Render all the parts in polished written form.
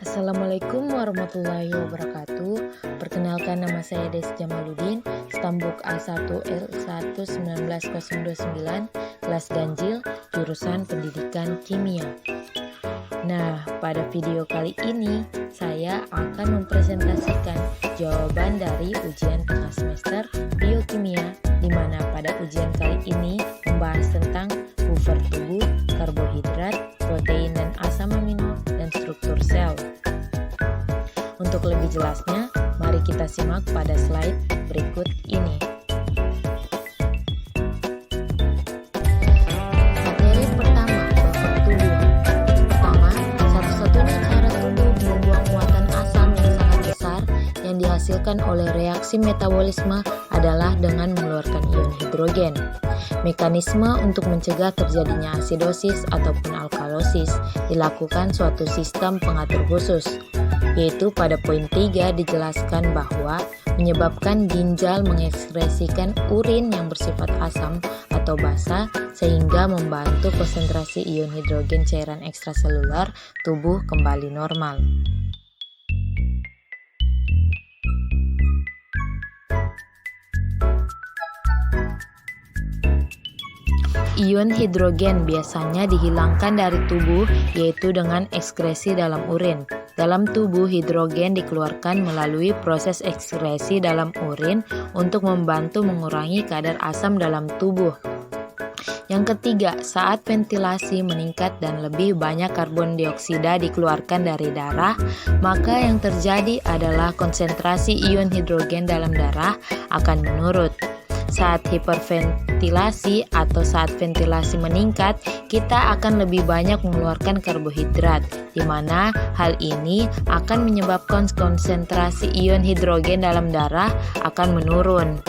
Assalamualaikum warahmatullahi wabarakatuh. Perkenalkan, nama saya Des Jamaluddin, Stambuk A1L1 1929, kelas ganjil, jurusan Pendidikan Kimia. Nah, pada video kali ini saya akan mempresentasikan jawaban dari ujian tengah semester biokimia, di mana pada ujian kali ini membahas tentang buffer tubuh, karbohidrat, protein dan asam amino, dan struktur sel. Untuk lebih jelasnya, mari kita simak pada slide berikut ini. Materi pertama, buffer tubuh. Pertama, satu-satunya cara tubuh membuang muatan asam yang sangat besar yang dihasilkan oleh reaksi metabolisme adalah dengan mengeluarkan ion hidrogen. Mekanisme untuk mencegah terjadinya asidosis ataupun alkalosis dilakukan suatu sistem pengatur khusus, yaitu pada poin 3 dijelaskan bahwa menyebabkan ginjal mengekskresikan urin yang bersifat asam atau basa sehingga membantu konsentrasi ion hidrogen cairan ekstraseluler tubuh kembali normal. Ion hidrogen biasanya dihilangkan dari tubuh yaitu dengan ekskresi dalam urin. Dalam tubuh, hidrogen dikeluarkan melalui proses ekskresi dalam urin untuk membantu mengurangi kadar asam dalam tubuh. Yang ketiga, saat ventilasi meningkat dan lebih banyak karbon dioksida dikeluarkan dari darah, maka yang terjadi adalah konsentrasi ion hidrogen dalam darah akan menurun. Saat hiperventilasi atau saat ventilasi meningkat, kita akan lebih banyak mengeluarkan karbohidrat, di mana hal ini akan menyebabkan konsentrasi ion hidrogen dalam darah akan menurun.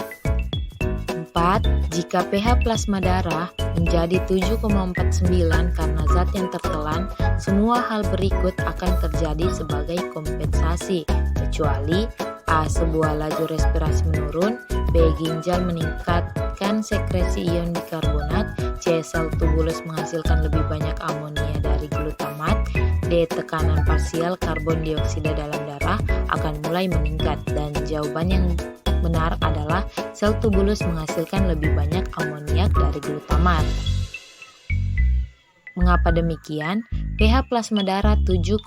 4. Jika pH plasma darah menjadi 7,49 karena zat yang tertelan, semua hal berikut akan terjadi sebagai kompensasi, kecuali A. Sebuah laju respirasi menurun, B. Ginjal meningkatkan sekresi ion bikarbonat, C. Sel tubulus menghasilkan lebih banyak amonia dari glutamat, D. Tekanan parsial karbon dioksida dalam darah akan mulai meningkat, dan jawaban yang benar adalah sel tubulus menghasilkan lebih banyak amoniak dari glutamat. Mengapa demikian? pH plasma darah 7,49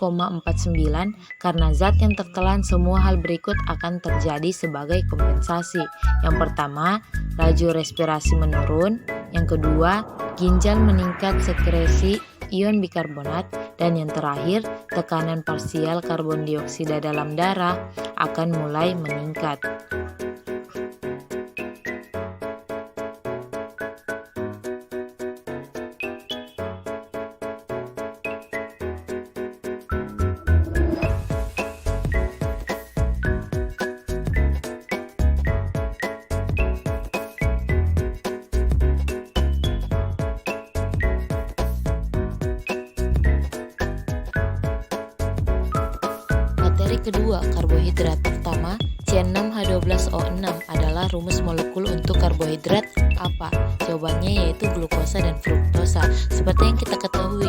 karena zat yang tertelan, semua hal berikut akan terjadi sebagai kompensasi. Yang pertama, laju respirasi menurun. Yang kedua, ginjal meningkat sekresi ion bikarbonat. Dan yang terakhir, tekanan parsial karbon dioksida dalam darah akan mulai meningkat. Materi kedua, karbohidrat. Pertama, C6H12O6 adalah rumus molekul untuk karbohidrat apa? Jawabannya yaitu glukosa dan fruktosa. Seperti yang kita ketahui,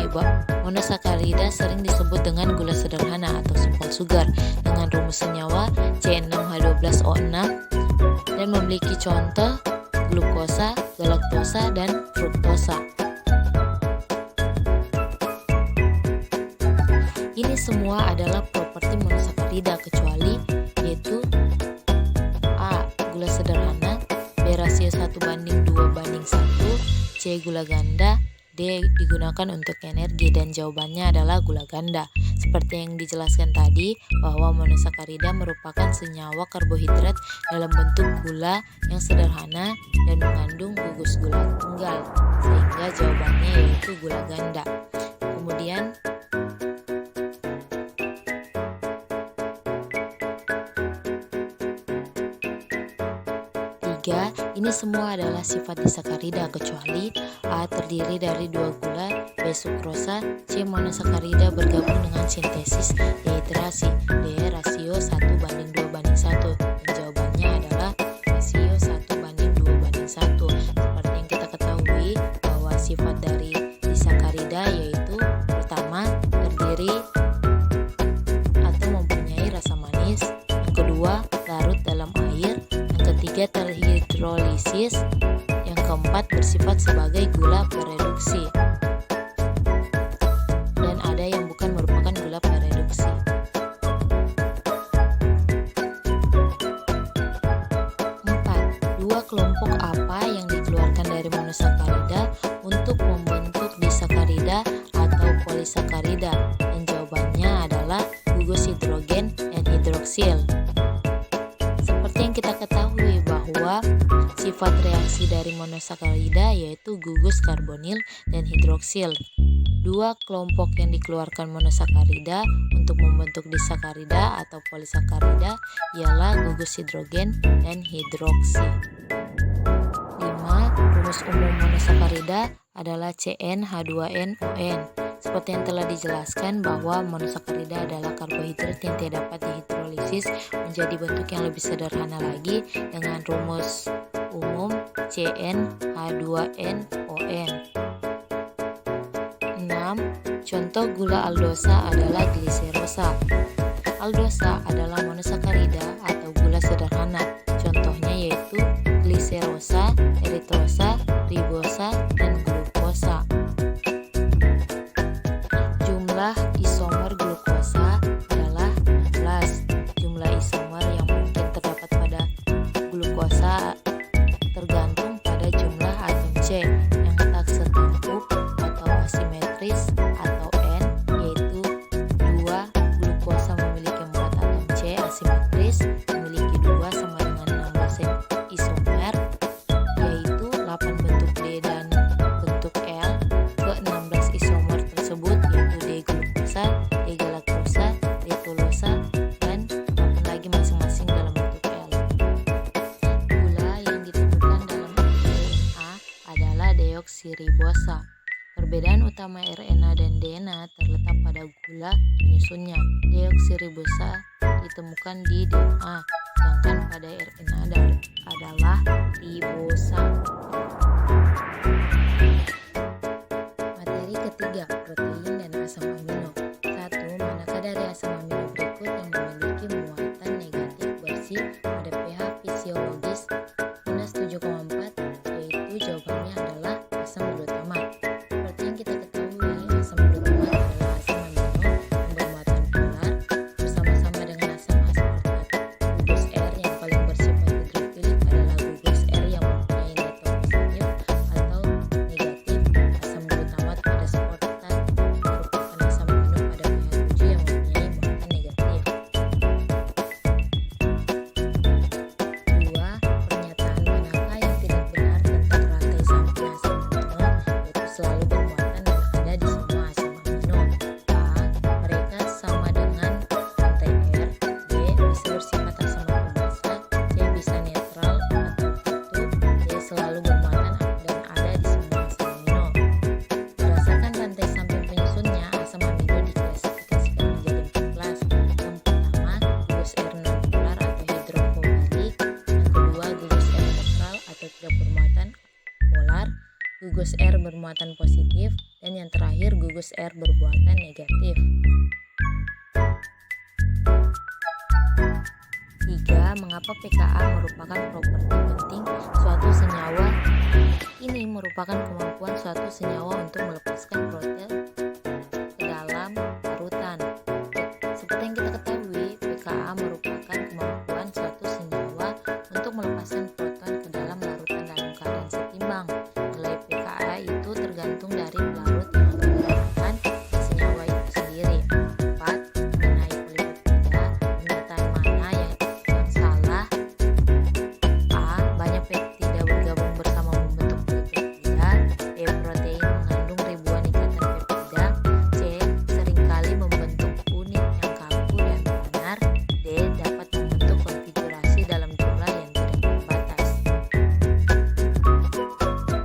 monosakarida sering disebut dengan gula sederhana atau simple sugar dengan rumus senyawa C6H12O6 dan memiliki contoh glukosa, galaktosa, dan fruktosa. Ini semua adalah properti monosakarida kecuali yaitu A. Gula sederhana, B. Rasio 1:2:1, C. Gula ganda, D. Digunakan untuk energi, dan jawabannya adalah gula ganda. Seperti yang dijelaskan tadi bahwa monosakarida merupakan senyawa karbohidrat dalam bentuk gula yang sederhana dan mengandung gugus gula tunggal, sehingga jawabannya yaitu gula ganda. Kemudian ini semua adalah sifat disakarida kecuali A. Terdiri dari 2 gula, B. Sukrosa, C. Monosakarida bergabung dengan sintesis dehidrasi, D. Rasio 1:2:1. Jawabannya adalah rasio 1:2:1. Seperti yang kita ketahui bahwa sifat dari disakarida yaitu pertama terdiri sifat reaksi dari monosakarida yaitu gugus karbonil dan hidroksil. Dua kelompok yang dikeluarkan monosakarida untuk membentuk disakarida atau polisakarida ialah gugus hidrogen dan hidroksi. 5. Rumus umum monosakarida adalah CnH2nOn. Seperti yang telah dijelaskan bahwa monosakarida adalah karbohidrat yang tidak dapat dihidrolisis menjadi bentuk yang lebih sederhana lagi dengan rumus umum CnH2nOn. 6. Contoh gula aldosa adalah gliserosa. Aldosa adalah monosakarida atau gula sederhana. Contohnya yaitu gliserosa, eritrosa, ribosa, dan glukosa. Jumlah isomer glukosa adalah 16. Jumlah isomer yang mungkin terdapat pada glukosa tergantung pada jumlah atom C yang tak setampuk atau asimetris atau N, yaitu 2. Glukosa memiliki 4 atom C asimetris memiliki 2 sama dengan 16 isomer, yaitu 8 bentuk D dan bentuk L. Ke-16 isomer tersebut yaitu D-glukosa, D-galaktosa, D-tulosa, dan 8 lagi masing-masing dalam bentuk L. Gula yang ditemukan dalam RNA adalah deoksiribosa. Perbedaan utama RNA dan DNA terletak pada gula penyusunnya. Deoksiribosa ditemukan di DNA, sedangkan pada RNA adalah ribosa. Materi ketiga, protein dan asam amino. 1. Manakah dari asam amino berikut yang memiliki muatan negatif bersih pada pH fisiologis minus 7,4, yaitu jawabannya adalah asam glutamate. Seperti yang kita ketahui, asam glutamate adalah asam amino yang bermuatan polar bersama-sama dengan asam aspartat. Gugus R yang paling bersifat hidrofilik adalah gugus R yang mempunyai neutron positif atau negatif. Asam glutamate pada aspartat merupakan asam amino pada pH 7 yang mempunyai muatan negatif. 2. Pernyataan manakah yang tidak benar tentang rantai samping asam amino, yaitu selalu bermuatan dan ada di semua asam amino? A. Mereka sama dengan rantai R. B. Bisa bersifat asam amino basa. C. Bisa netral atau satu. D. Selalu bermuatan dan ada di semua asam amino. Berdasarkan rantai samping penyusunnya, asam amino diklasifikasikan menjadi 4 kelas. Yang pertama, gugus R non-polar atau hidrofobilik. Yang kedua, gugus R netral atau tidak bermuatan polar. Gugus R bermuatan positif. Dan yang terakhir, gugus R bermuatan negatif. 3. Mengapa pKa merupakan properti penting suatu senyawa? Ini merupakan kemampuan suatu senyawa untuk melepaskan protein ke dalam larutan. Seperti yang kita ketahui, pKa merupakan kemampuan suatu senyawa untuk melepaskan proton ke dalam larutan dalam keadaan setimbang. Nilai pKa itu tergantung dari pelarut yang menggunakan senyawa itu sendiri. 4. Mengenai polipeptida, pernyataan mana yang salah? A. Banyak peptida bergabung bersama membentuk polipeptida. B. Protein mengandung ribuan ikatan peptida. C. Seringkali membentuk unit yang kaku dan benar. D. Dapat membentuk konfigurasi dalam jumlah yang tidak terbatas.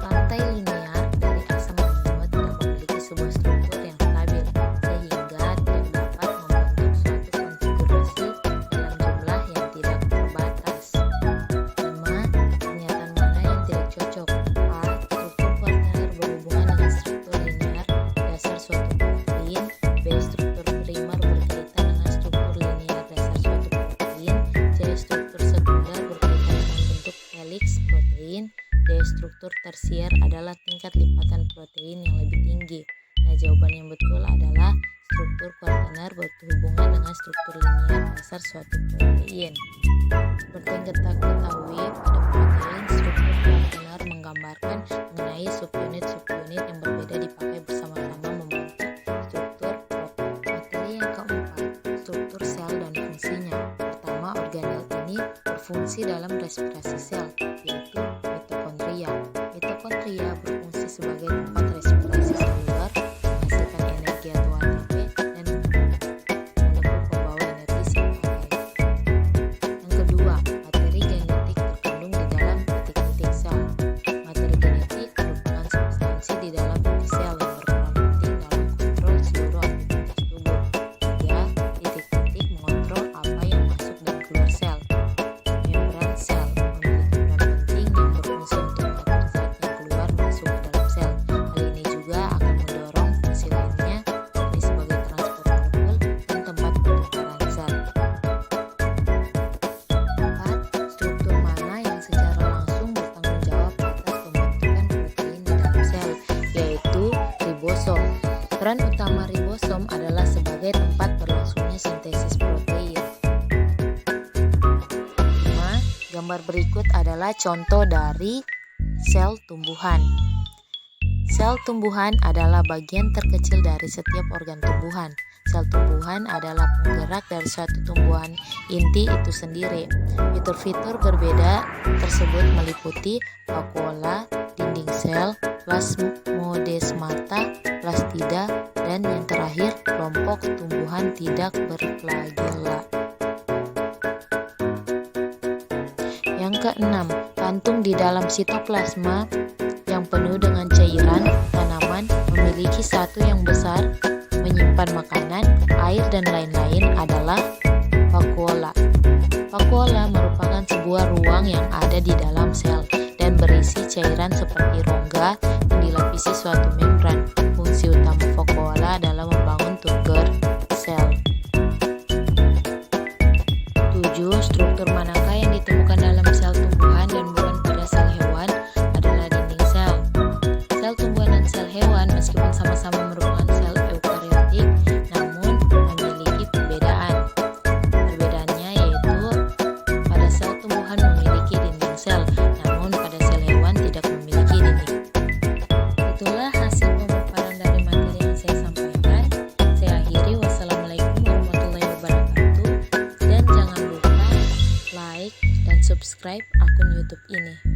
Rantai linear dari asam amino tidak memiliki sebuah struktur yang stabil, sehingga tidak dapat membentuk suatu konfigurasi dalam jumlah yang tidak terbatas. 5. Pernyataan mana yang tidak cocok? A. Struktur kuartiner berhubungan dengan struktur linear dasar suatu protein. B. Struktur primer berkaitan dengan struktur linear dasar suatu protein. C. Struktur sekunder berkaitan dengan bentuk helix protein. D. Struktur tersier adalah tingkat lipatan protein yang lebih tinggi. Nah, jawaban yang betul adalah struktur kuartiner berhubungan dengan struktur linear dasar suatu protein. Seperti yang kita ketahui, pada protein, struktur kuartiner menggambarkan mengenai subunit-subunit yang berbeda dipakai bersama-sama membentuk struktur protein. Materi yang keempat, struktur sel dan fungsinya. Pertama, organel ini berfungsi dalam respirasi sel, yaitu Peran utama ribosom adalah sebagai tempat berlangsungnya sintesis protein. 5. Gambar berikut adalah contoh dari sel tumbuhan. Sel tumbuhan adalah bagian terkecil dari setiap organ tumbuhan. Sel tumbuhan adalah penggerak dari suatu tumbuhan inti itu sendiri. Fitur-fitur berbeda tersebut meliputi vakuola, dinding sel, plasmodesmata, plastida, dan yang terakhir kelompok tumbuhan tidak berflagela. Yang keenam, kantung di dalam sitoplasma yang penuh dengan cairan tanaman memiliki satu yang besar menyimpan makanan, air, dan lain-lain adalah vakuola. Vakuola merupakan sebuah ruang yang ada di dalam sel dan berisi cairan seperti rongga yang dilapisi suatu membran. Fungsi utama vakuola adalah membangun tuger sel. 7. Struktur manakah yang ditemukan dalam sel tumbuhan dan bukan pada sel hewan adalah dinding sel. Sel tumbuhan dan sel hewan meskipun sama-sama merupakan sel eukariotik, namun memiliki perbedaan. Perbedaannya yaitu pada sel tumbuhan memiliki dinding sel, namun pada sel hewan tidak memiliki dinding. Itulah hasil pemaparan dari materi yang saya sampaikan. Saya akhiri. Wassalamualaikum warahmatullahi wabarakatuh. Dan jangan lupa like dan subscribe akun YouTube ini.